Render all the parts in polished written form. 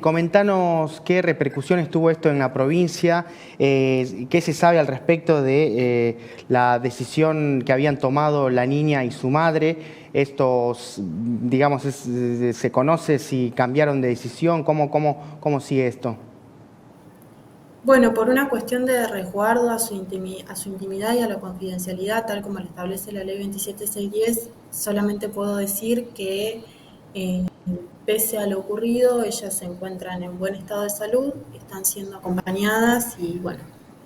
Comentanos qué repercusiones tuvo esto en la provincia, qué se sabe al respecto de la decisión que habían tomado la niña y su madre. Digamos, ¿se conoce si cambiaron de decisión? ¿Cómo sigue esto? Bueno, por una cuestión de resguardo a su intimidad y a la confidencialidad, tal como lo establece la ley 27610, solamente puedo decir que eh, pese a lo ocurrido, ellas se encuentran en buen estado de salud, están siendo acompañadas y bueno,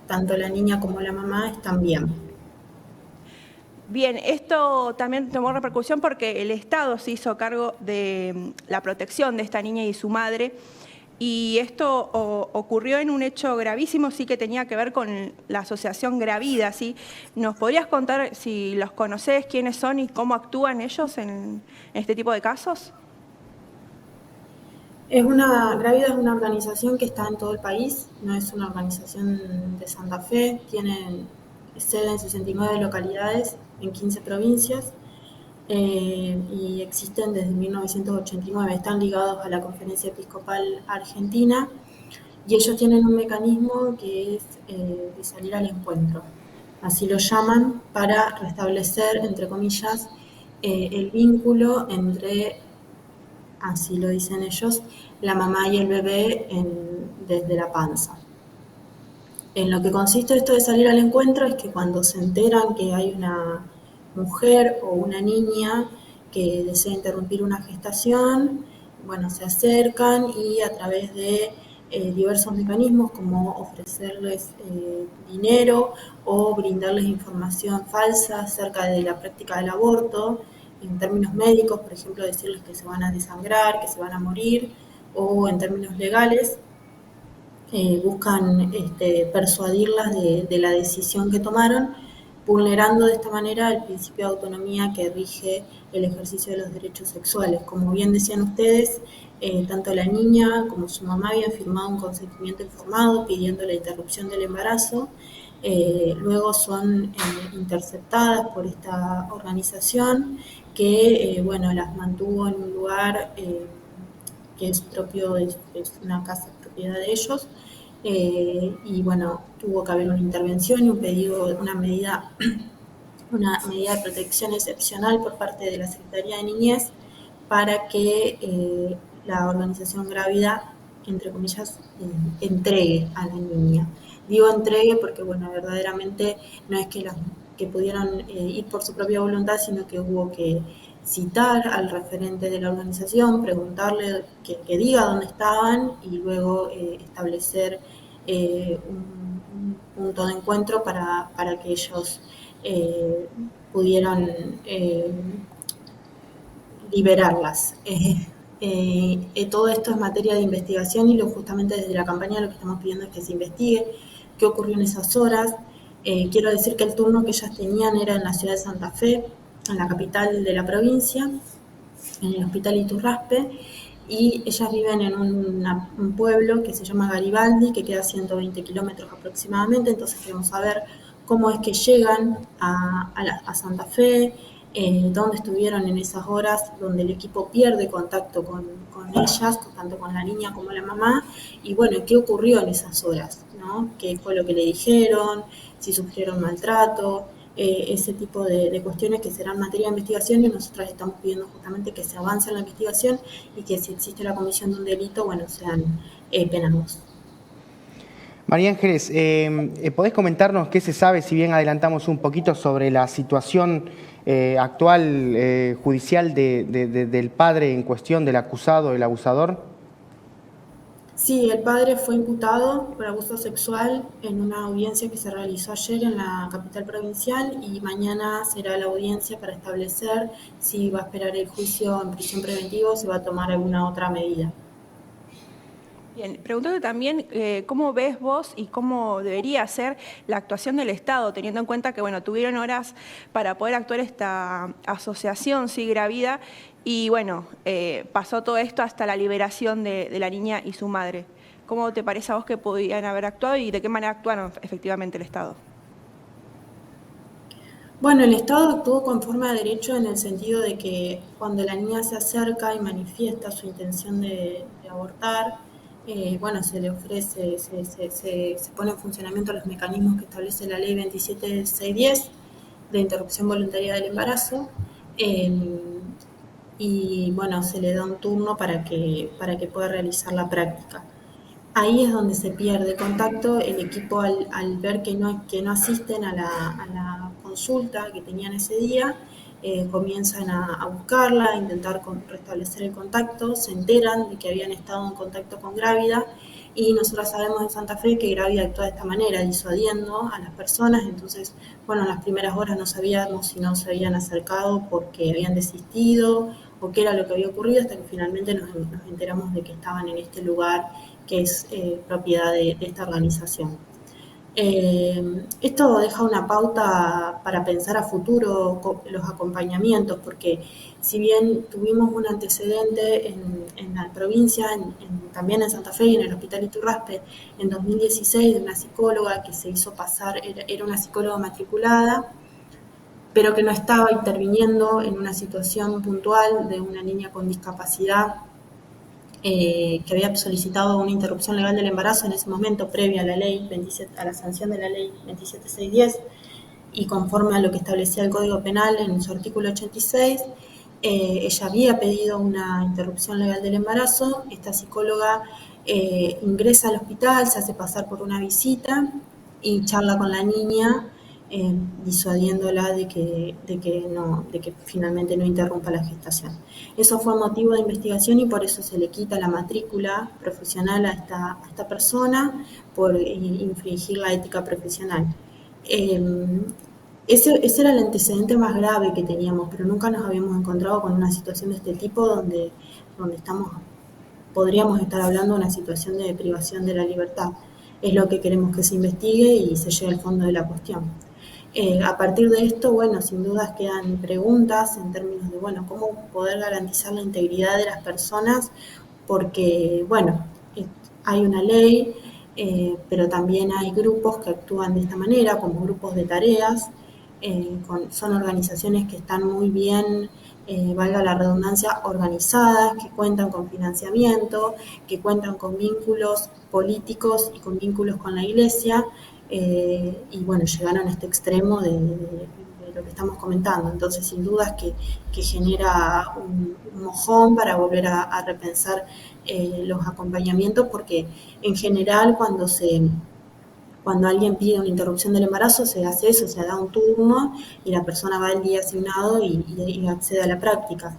tanto la niña como la mamá están bien. Bien, esto también tomó repercusión porque el Estado se hizo cargo de la protección de esta niña y su madre, y esto ocurrió en un hecho gravísimo, sí, que tenía que ver con la asociación Gravida, ¿sí? ¿Nos podrías contar si los conocés, quiénes son y cómo actúan ellos en este tipo de casos? Gravida es una organización que está en todo el país, no es una organización de Santa Fe, tienen sede en 69 localidades, en 15 provincias, y existen desde 1989. Están ligados a la Conferencia Episcopal Argentina y ellos tienen un mecanismo que es de salir al encuentro. Así lo llaman, para restablecer, entre comillas, el vínculo entre, así lo dicen ellos, la mamá y el bebé desde la panza. En lo que consiste esto de salir al encuentro es que cuando se enteran que hay una mujer o una niña que desea interrumpir una gestación, bueno, se acercan y a través de diversos mecanismos como ofrecerles dinero o brindarles información falsa acerca de la práctica del aborto, en términos médicos, por ejemplo, decirles que se van a desangrar, que se van a morir, o en términos legales, buscan persuadirlas de la decisión que tomaron, vulnerando de esta manera el principio de autonomía que rige el ejercicio de los derechos sexuales. Como bien decían ustedes, tanto la niña como su mamá habían firmado un consentimiento informado pidiendo la interrupción del embarazo. Luego son interceptadas por esta organización que, bueno, las mantuvo en un lugar que es propio, es una casa propiedad de ellos, y bueno, tuvo que haber una intervención y un pedido, una medida de protección excepcional por parte de la Secretaría de Niñez para que la organización Grávida, entre comillas, entregue a la niña. Digo entregue porque, bueno, verdaderamente no es que pudieran ir por su propia voluntad, sino que hubo que citar al referente de la organización, preguntarle que diga dónde estaban y luego establecer un punto de encuentro para que ellos pudieran liberarlas. Todo esto es materia de investigación y justamente desde la campaña lo que estamos pidiendo es que se investigue qué ocurrió en esas horas. Quiero decir que el turno que ellas tenían era en la ciudad de Santa Fe, en la capital de la provincia, en el hospital Iturraspe, y ellas viven en un pueblo que se llama Garibaldi, que queda a 120 kilómetros aproximadamente. Entonces queremos saber cómo es que llegan a Santa Fe, dónde estuvieron en esas horas donde el equipo pierde contacto con ellas, tanto con la niña como la mamá, y bueno, qué ocurrió en esas horas, ¿no? ¿Qué fue lo que le dijeron? Si sufrieron maltrato, ese tipo de cuestiones que serán materia de investigación, y nosotras estamos pidiendo justamente que se avance en la investigación y que si existe la comisión de un delito, bueno, sean penados. María Ángeles, ¿podés comentarnos qué se sabe, si bien adelantamos un poquito, sobre la situación actual judicial del padre en cuestión, del acusado, el abusador? Sí, el padre fue imputado por abuso sexual en una audiencia que se realizó ayer en la capital provincial, y mañana será la audiencia para establecer si va a esperar el juicio en prisión preventiva o si va a tomar alguna otra medida. Bien, preguntarte también cómo ves vos y cómo debería ser la actuación del Estado, teniendo en cuenta que, bueno, tuvieron horas para poder actuar esta asociación, sí, Gravida, y bueno, pasó todo esto hasta la liberación de la niña y su madre. ¿Cómo te parece a vos que podían haber actuado y de qué manera actuaron efectivamente el Estado? Bueno, el Estado actuó conforme a derecho en el sentido de que cuando la niña se acerca y manifiesta su intención de abortar, bueno, se le ofrece, se pone en funcionamiento los mecanismos que establece la ley 27610 de interrupción voluntaria del embarazo. Y bueno, se le da un turno para que pueda realizar la práctica. Ahí es donde se pierde contacto. El equipo al ver que no asisten a la consulta que tenían ese día, comienzan a buscarla, a intentar restablecer el contacto, se enteran de que habían estado en contacto con Grávida, y nosotros sabemos en Santa Fe que Grávida actúa de esta manera, disuadiendo a las personas. Entonces, bueno, en las primeras horas no sabíamos si no se habían acercado porque habían desistido o qué era lo que había ocurrido, hasta que finalmente nos enteramos de que estaban en este lugar que es propiedad de esta organización. Esto deja una pauta para pensar a futuro los acompañamientos, porque si bien tuvimos un antecedente en la provincia, también en Santa Fe y en el Hospital Iturraspe, en 2016, de una psicóloga que se hizo pasar, era una psicóloga matriculada, pero que no estaba interviniendo en una situación puntual de una niña con discapacidad, que había solicitado una interrupción legal del embarazo en ese momento, previa a la ley 27, a la sanción de la ley 27610, y conforme a lo que establecía el Código Penal en su artículo 86, ella había pedido una interrupción legal del embarazo. Esta psicóloga ingresa al hospital, se hace pasar por una visita y charla con la niña, disuadiéndola de que finalmente no interrumpa la gestación. Eso fue motivo de investigación y por eso se le quita la matrícula profesional a esta persona, por infringir la ética profesional. Ese era el antecedente más grave que teníamos, pero nunca nos habíamos encontrado con una situación de este tipo donde podríamos estar hablando de una situación de privación de la libertad. Es lo que queremos que se investigue y se llegue al fondo de la cuestión. A partir de esto, bueno, sin dudas quedan preguntas en términos de, bueno, cómo poder garantizar la integridad de las personas, porque, bueno, hay una ley, pero también hay grupos que actúan de esta manera, como grupos de tareas. Son organizaciones que están muy bien, valga la redundancia, organizadas, que cuentan con financiamiento, que cuentan con vínculos políticos y con vínculos con la Iglesia, y bueno, llegaron a este extremo de lo que estamos comentando. Entonces, sin dudas que genera un mojón para volver a repensar los acompañamientos, porque en general cuando alguien pide una interrupción del embarazo, se hace eso, se da un turno y la persona va el día asignado y accede a la práctica.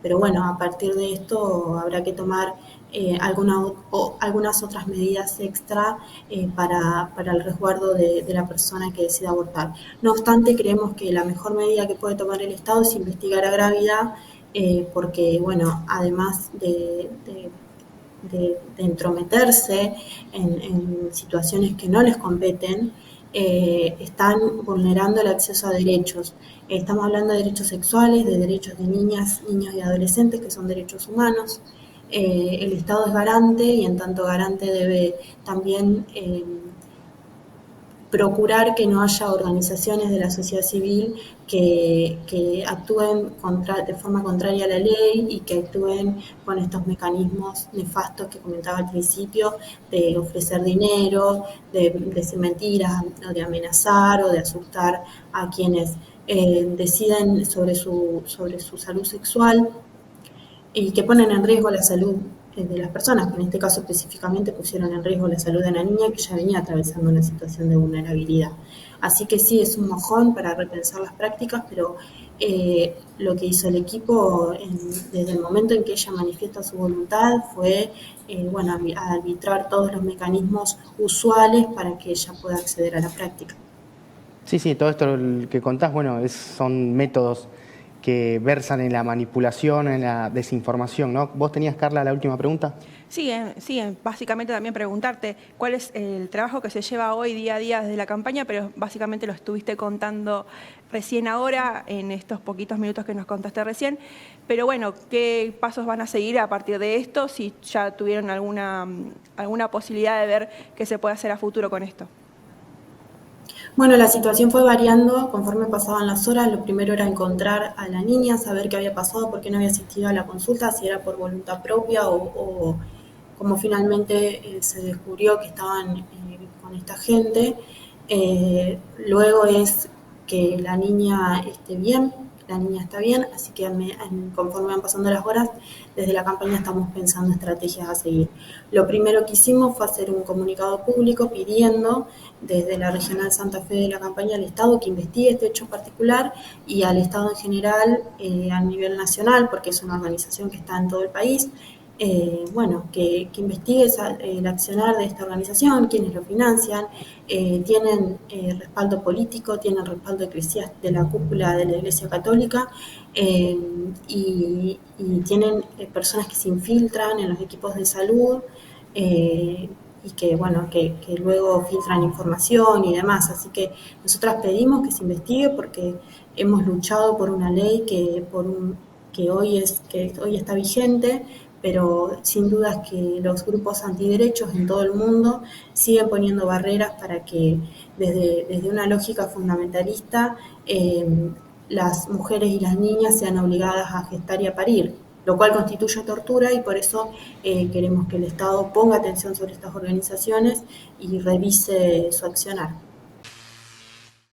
Pero bueno, a partir de esto habrá que tomar algunas otras medidas extra para el resguardo de la persona que decida abortar. No obstante, creemos que la mejor medida que puede tomar el Estado es investigar a Grávida, porque, bueno, además de entrometerse en situaciones que no les competen, están vulnerando el acceso a derechos. Estamos hablando de derechos sexuales, de derechos de niñas, niños y adolescentes, que son derechos humanos. El Estado es garante y en tanto garante debe también procurar que no haya organizaciones de la sociedad civil que actúen de forma contraria a la ley y que actúen con estos mecanismos nefastos que comentaba al principio, de ofrecer dinero, de decir mentiras, o de amenazar o de asustar a quienes deciden sobre su salud sexual, y que ponen en riesgo la salud de las personas, que en este caso específicamente pusieron en riesgo la salud de la niña, que ya venía atravesando una situación de vulnerabilidad. Así que sí, es un mojón para repensar las prácticas, pero lo que hizo el equipo desde el momento en que ella manifiesta su voluntad fue bueno, arbitrar todos los mecanismos usuales para que ella pueda acceder a la práctica. Sí, sí, todo esto que contás, bueno, son métodos que versan en la manipulación, en la desinformación, ¿no? ¿Vos tenías, Carla, la última pregunta? Sí, básicamente también preguntarte cuál es el trabajo que se lleva hoy día a día desde la campaña, pero básicamente lo estuviste contando recién ahora, en estos poquitos minutos que nos contaste recién. Pero bueno, ¿qué pasos van a seguir a partir de esto? Si ya tuvieron alguna posibilidad de ver qué se puede hacer a futuro con esto. Bueno, la situación fue variando conforme pasaban las horas. Lo primero era encontrar a la niña, saber qué había pasado, por qué no había asistido a la consulta, si era por voluntad propia o como finalmente se descubrió que estaban con esta gente. Luego es que la niña esté bien, la niña está bien, así que conforme van pasando las horas, desde la campaña estamos pensando estrategias a seguir. Lo primero que hicimos fue hacer un comunicado público pidiendo desde la Regional Santa Fe de la campaña al Estado que investigue este hecho particular y al Estado en general a nivel nacional, porque es una organización que está en todo el país, que investigue el accionar de esta organización, quienes lo financian, tienen respaldo político, tienen respaldo de la cúpula de la Iglesia Católica y tienen personas que se infiltran en los equipos de salud y que luego filtran información y demás. Así que nosotras pedimos que se investigue porque hemos luchado por una ley que hoy está vigente, pero sin dudas que los grupos antiderechos en todo el mundo siguen poniendo barreras para que desde una lógica fundamentalista las mujeres y las niñas sean obligadas a gestar y a parir, lo cual constituye tortura y por eso queremos que el Estado ponga atención sobre estas organizaciones y revise su accionar.